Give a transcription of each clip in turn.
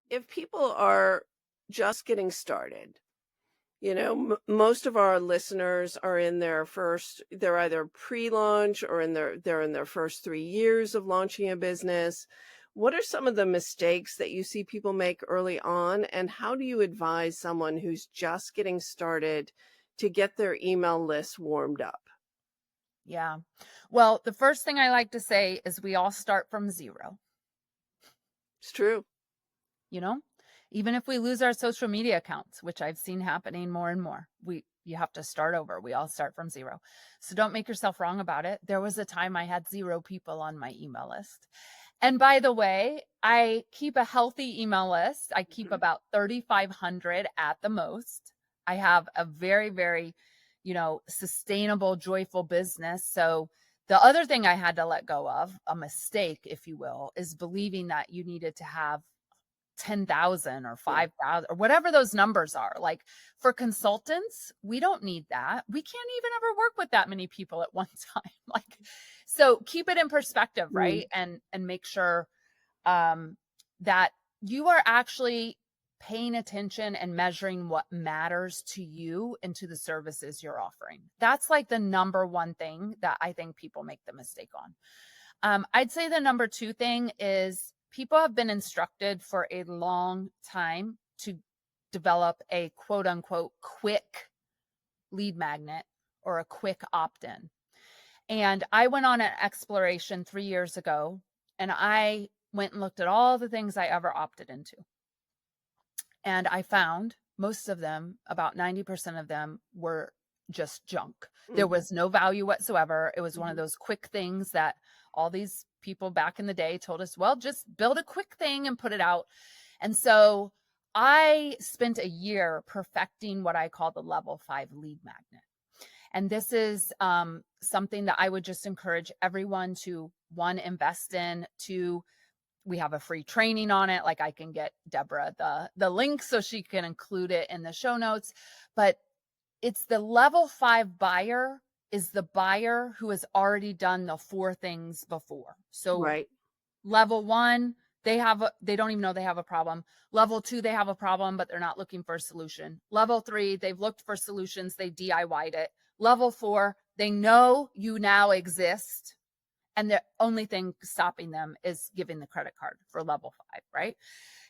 if people are just getting started, most of our listeners are in they're either pre-launch or they're in their first 3 years of launching a business. What are some of the mistakes that you see people make early on, and how do you advise someone who's just getting started to get their email list warmed up? Yeah. Well, the first thing I like to say is we all start from zero, It's true. you know? Even if we lose our social media accounts, which I've seen happening more and more, you have to start over. We all start from zero. So don't make yourself wrong about it. There was a time I had 0 people on my email list. And by the way, I keep a healthy email list. I keep Mhm. about 3,500 at the most. I have a very, very, sustainable, joyful business. So the other thing I had to let go of, a mistake, if you will, is believing that you needed to have 10,000 or Yeah. 5,000 or whatever those numbers are. Like for consultants, we don't need that. We can't even ever work with that many people at one time. Like, so keep it in perspective, Mm. right? And make sure that you are actually paying attention and measuring what matters to you and to the services you're offering. That's like the number one thing that I think people make the mistake on. I'd say the number two thing is people have been instructed for a long time to develop a quote unquote quick lead magnet or a quick opt in. And I went on an exploration 3 years ago and I went and looked at all the things I ever opted into. And I found most of them, about 90% of them, were just junk. There Mhm. was no value whatsoever. It was one of Mhm. those quick things that all these people back in the day told us, well, just build a quick thing and put it out. And so I spent a year perfecting what I call the level 5 lead magnet. And this is something that I would just encourage everyone to, one, invest in, two, we have a free training on it. Like I can get Deborah the link so she can include it in the show notes. But it's the level 5 buyer is the buyer who has already done the 4 things before. So Right. level 1, they don't even know they have a problem. Level 2, they have a problem, but they're not looking for a solution. Level 3, they've looked for solutions, they DIY'd it. Level 4, they know you now exist and the only thing stopping them is giving the credit card for level 5, right?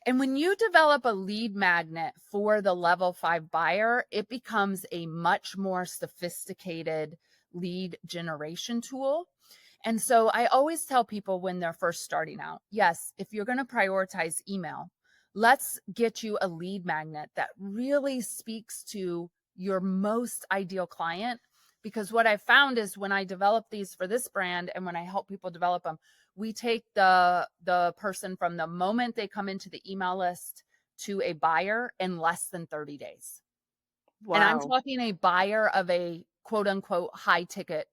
And when you develop a lead magnet for the level 5 buyer, it becomes a much more sophisticated lead generation tool. And so I always tell people when they're first starting out, yes, if you're going to prioritize email, let's get you a lead magnet that really speaks to your most ideal client. Because what I found is when I develop these for this brand and when I help people develop them, we take the person from the moment they come into the email list to a buyer in less than 30 days. And I'm Wow. talking a buyer of a quote unquote high ticket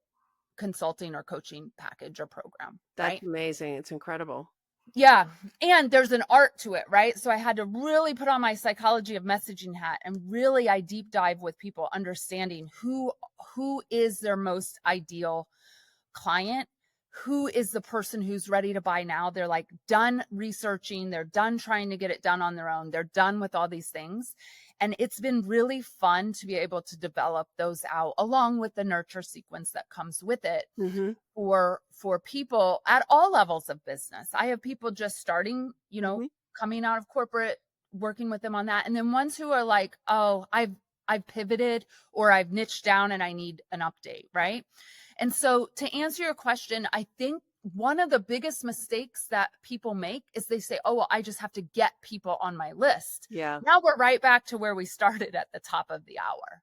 consulting or coaching package or program, That's right? amazing. It's incredible. Yeah. And there's an art to it, right? So I had to really put on my psychology of messaging hat and really I deep dive with people understanding who is their most ideal client, who is the person who's ready to buy now. They're like done researching, they're done trying to get it done on their own, they're done with all these things. And it's been really fun to be able to develop those out along with the nurture sequence that comes with it Mhm. for people at all levels of business. I have people just starting, Mhm. coming out of corporate, working with them on that. And then ones who are like, oh, I've pivoted or I've niched down and I need an update, right? And so to answer your question, I think one of the biggest mistakes that people make is they say, oh, well, I just have to get people on my list. Yeah. Now we're right back to where we started at the top of the hour.